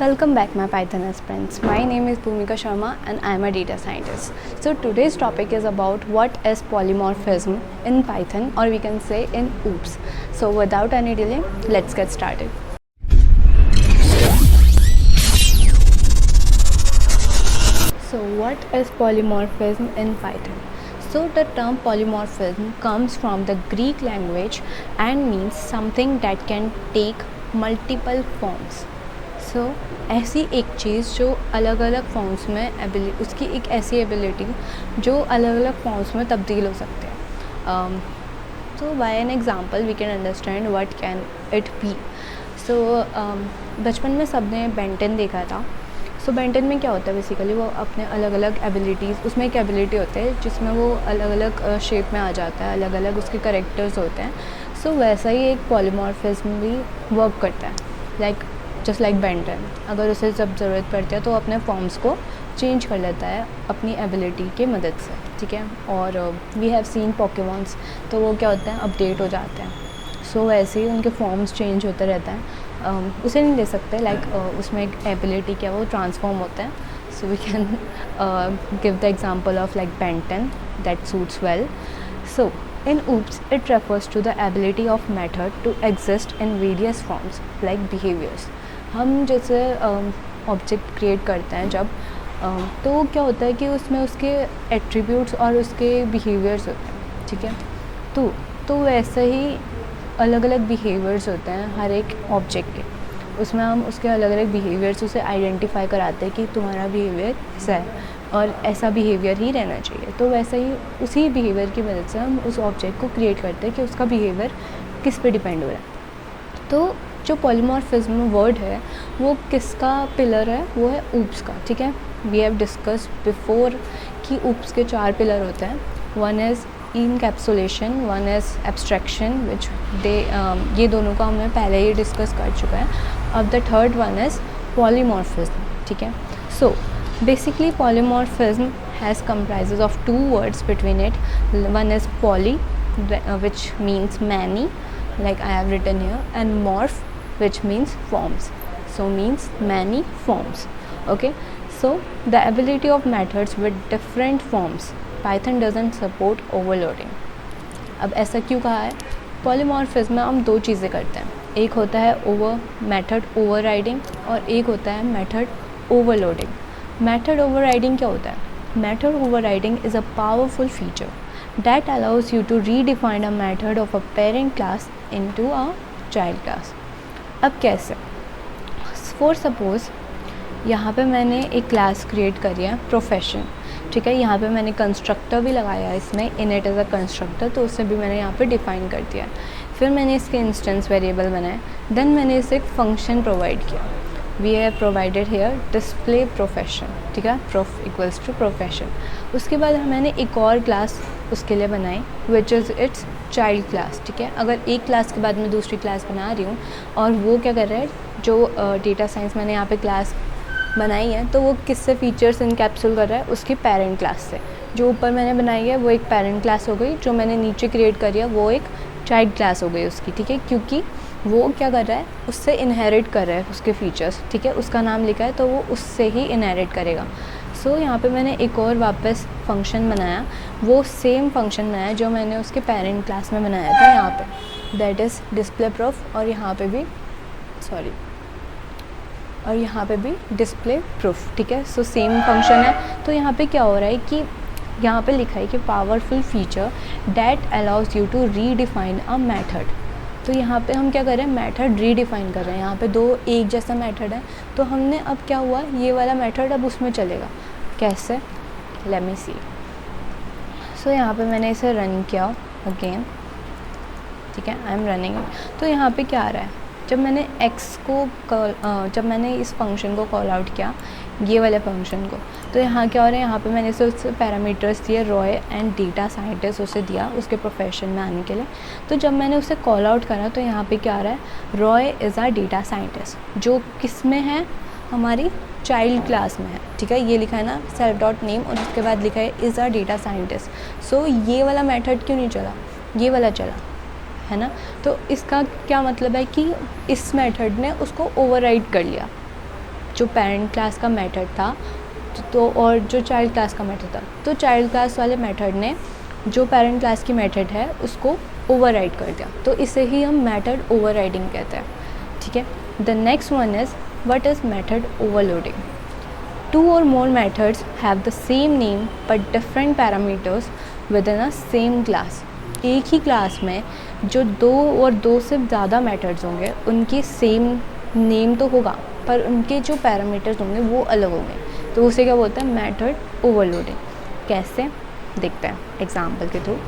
Welcome back my Python aspirants. My name is Bhumika Sharma and I am a data scientist. So today's topic is about what is polymorphism in Python, or we can say in OOPS. So without any delay, let's get started. So what is polymorphism in Python? So the term polymorphism comes from the Greek language and means something that can take multiple forms. ऐसी एक चीज़ जो अलग अलग forms में उसकी एक ऐसी ability जो अलग अलग फॉर्म्स में तब्दील हो सकते हैं. तो by an example we can understand what can it be. बचपन में सब ने बेंटन देखा था. बेंटन में क्या होता है बेसिकली, वो अपने अलग अलग एबिलिटीज़, उसमें एक एबिलिटी होती है जिसमें वो अलग अलग शेप में आ जाता है, अलग अलग उसके करेक्टर्स होते हैं. वैसा ही एक पॉलीमॉर्फिज्म भी वर्क करता है, जस्ट लाइक बेंटन. अगर उसे जब ज़रूरत पड़ती है तो अपने फॉर्म्स को चेंज कर लेता है अपनी एबिलिटी के मदद से, ठीक है. और वी हैव सीन पोकेमॉन्स, तो वो क्या होते हैं, अपडेट हो जाते हैं. वैसे ही उनके फॉर्म्स चेंज होते रहते हैं. उसे नहीं ले सकते, उसमें एक एबिलिटी क्या वो ट्रांसफॉर्म होते हैं. We can give the example of Benton that suits well. In OOPS, it refers to the ability of method to exist in various forms like behaviors. हम जैसे ऑब्जेक्ट क्रिएट करते हैं जब तो क्या होता है कि उसमें उसके एट्रीब्यूट्स और उसके बिहेवियर्स होते हैं, ठीक है. तो वैसे ही अलग अलग बिहेवियर्स होते हैं हर एक ऑब्जेक्ट के. उसमें हम उसके अलग अलग बिहेवियर्स उसे आइडेंटिफाई कराते हैं कि तुम्हारा बिहेवियर ऐसा है और ऐसा बिहेवियर ही रहना चाहिए. तो वैसे ही उसी बिहेवियर की मदद से हम उस ऑब्जेक्ट को क्रिएट करते हैं कि उसका बिहेवियर किस पे डिपेंड हो रहा है. तो जो पॉलीमॉर्फिज्म वर्ड है वो किसका पिलर है, वो है OOPS का, ठीक है. वी हैव डिस्कस्ड बिफोर कि OOPS के 4 पिलर होते हैं. One is encapsulation, one is abstraction, which ये दोनों का हमने पहले ही डिस्कस कर चुका है. अब the third one is polymorphism, ठीक है. Basically, polymorphism has comprises of 2 words between it. One is poly, which means many, like I have written here, and morph, which means forms. Means many forms. Okay. The ability of methods with different forms. Python doesn't support overloading. अब ऐसा क्यों कहा है? Polymorphism में हम 2 चीज़ें करते हैं. एक होता है मेथड ओवरराइडिंग और एक होता है मेथड ओवरलोडिंग. Method overriding क्या होता है? Method overriding is a powerful feature that allows you to redefine a method of a parent class into a child class. अब कैसे? For suppose यहाँ पे मैंने एक क्लास क्रिएट करी है प्रोफेशन, ठीक है. यहाँ पे मैंने कंस्ट्रक्टर भी लगाया है इसमें, इनिट एज अ कंस्ट्रक्टर, तो उससे भी मैंने यहाँ पे डिफ़ाइन कर दिया. फिर मैंने इसके इंस्टेंस वेरिएबल बनाए, देन मैंने इसे एक फंक्शन प्रोवाइड किया. We have provided here display profession, ठीक है. Prof equals to profession. उसके बाद मैंने एक और क्लास उसके लिए बनाई which is its child class, ठीक है. अगर एक क्लास के बाद मैं दूसरी क्लास बना रही हूँ और वो क्या कर रहा है, जो डेटा साइंस मैंने यहाँ पे क्लास बनाई है, तो वो किससे फीचर्स इनकैप्सुल कर रहा है, उसकी पेरेंट क्लास से. जो ऊपर मैंने बनाई है वो एक पेरेंट क्लास हो गई, जो मैंने नीचे क्रिएट करी है वो एक चाइल्ड क्लास हो गई उसकी, ठीक है. क्योंकि वो क्या कर रहा है, उससे इनहेरिट कर रहा है उसके फीचर्स, ठीक है. उसका नाम लिखा है तो वो उससे ही इनहेरिट करेगा. यहाँ पे मैंने एक और वापस फंक्शन बनाया, वो सेम फंक्शन बनाया जो मैंने उसके पेरेंट क्लास में बनाया था यहाँ पे, दैट इज़ डिस्प्ले प्रूफ. और यहाँ पे भी डिस्प्ले प्रूफ, ठीक है. सेम फंक्शन है. तो यहाँ पे क्या हो रहा है कि यहाँ पे लिखा है कि powerful feature that allows you to redefine a method. तो यहाँ पे हम क्या कर रहे हैं, मेथड रीडिफाइन कर रहे हैं. यहाँ पे 2 एक जैसा मेथड है, तो हमने अब क्या हुआ, ये वाला मेथड अब उसमें चलेगा. कैसे? लेट मी सी. यहाँ पे मैंने इसे रन किया अगेन, ठीक है. I am running it. तो यहाँ पे क्या आ रहा है, जब मैंने जब मैंने इस फंक्शन को कॉल आउट किया, ये वाले फंक्शन को, तो यहाँ क्या हो रहा है, यहाँ पे मैंने उससे पैरामीटर्स दिए, रॉय एंड डेटा साइंटिस्ट उसे दिया उसके प्रोफेशन में आने के लिए. तो जब मैंने उसे कॉल आउट करा तो यहाँ पे क्या आ रहा है, Roy is a data scientist, जो किस में है, हमारी चाइल्ड क्लास में है, ठीक है. ये लिखा है ना सेल्फ डॉट नेम, और उसके बाद लिखा है इज़ अ डेटा साइंटिस्ट. ये वाला मेथड क्यों नहीं चला, ये वाला चला है ना. तो इसका क्या मतलब है कि इस मेथड ने उसको ओवरराइड कर लिया, जो पेरेंट क्लास का मेथड था तो और जो चाइल्ड क्लास का मेथड था, तो चाइल्ड क्लास वाले मेथड ने जो पेरेंट क्लास की मेथड है उसको ओवरराइड कर दिया, तो इसे ही हम मेथड ओवरराइडिंग कहते हैं, ठीक है। The next one is what is method overloading. 2 or more methods have the same name but different parameters within a same class। एक ही क्लास में जो 2 और 2 से ज़्यादा मेथड्स होंगे उनकी सेम नेम तो होगा पर उनके जो पैरामीटर्स होंगे वो अलग होंगे, तो उसे क्या बोलते हैं, मेथड ओवरलोडिंग। कैसे देखते हैं एग्जाम्पल के थ्रू।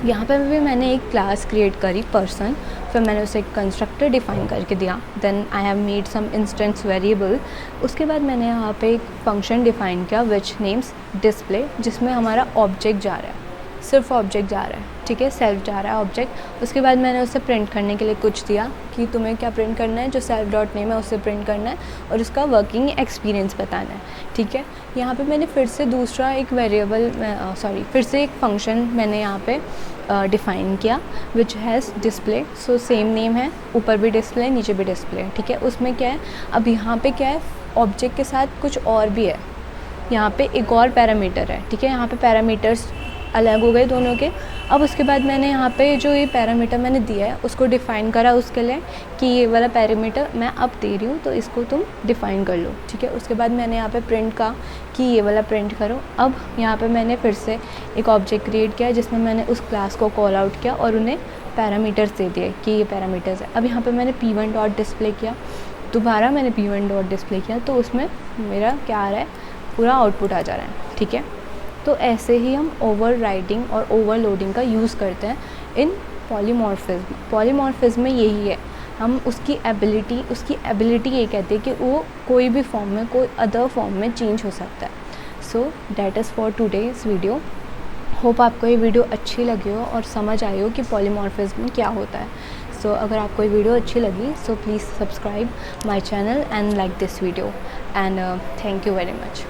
यहाँ पर भी मैंने एक क्लास क्रिएट करी पर्सन, फिर मैंने उसे एक कंस्ट्रक्टर डिफ़ाइन करके दिया, then I have made some instance variable. उसके बाद मैंने यहाँ पे एक फंक्शन डिफ़ाइन किया विच नेम्स डिस्प्ले, जिसमें हमारा ऑब्जेक्ट जा रहा है, सिर्फ ऑब्जेक्ट जा रहा है, ठीक है, सेल्फ जा रहा है ऑब्जेक्ट। उसके बाद मैंने उसे प्रिंट करने के लिए कुछ दिया कि तुम्हें क्या प्रिंट करना है, जो सेल्फ डॉट नेम है उसे प्रिंट करना है और उसका वर्किंग एक्सपीरियंस बताना है, ठीक है। यहाँ पे मैंने फिर से दूसरा एक वेरिएबल फिर से एक फंक्शन मैंने यहाँ पे डिफ़ाइन किया which has display, so same name है, ऊपर भी डिस्प्ले नीचे भी डिस्प्ले, ठीक है। उसमें क्या है, अब यहाँ पे क्या है, ऑब्जेक्ट के साथ कुछ और भी है, यहाँ पे एक और पैरामीटर है, ठीक है। यहाँ पे पैरामीटर्स अलग हो गए दोनों के। अब उसके बाद मैंने यहाँ पे जो ये पैरामीटर मैंने दिया है उसको डिफ़ाइन करा उसके लिए कि ये वाला पैरामीटर मैं अब दे रही हूँ तो इसको तुम डिफ़ाइन कर लो, ठीक है। उसके बाद मैंने यहाँ पे प्रिंट का कि ये वाला प्रिंट करो। अब यहाँ पे मैंने फिर से एक ऑब्जेक्ट क्रिएट किया जिसमें मैंने उस क्लास को कॉल आउट किया और उन्हें पैरामीटर्स दे दिए कि ये पैरामीटर्स है। अब यहाँ पर मैंने P1 डॉट डिस्प्ले किया, दोबारा मैंने P1 डॉट डिस्प्ले किया, तो उसमें मेरा क्या आ रहा है, पूरा आउटपुट आ जा रहा है, ठीक है। तो ऐसे ही हम ओवरराइडिंग और ओवरलोडिंग का यूज़ करते हैं इन पॉलीमॉर्फिज्म। पॉलीमॉर्फिज्म में यही है, हम उसकी एबिलिटी ये कहते हैं कि वो कोई भी फॉर्म में, कोई अदर फॉर्म में चेंज हो सकता है। So that is for today's video. Hope आपको ये वीडियो अच्छी लगी हो और समझ आई हो कि पॉलीमॉर्फिज्म क्या होता है। सो अगर आपको ये वीडियो अच्छी लगी so please subscribe my channel and like this video and thank you very much.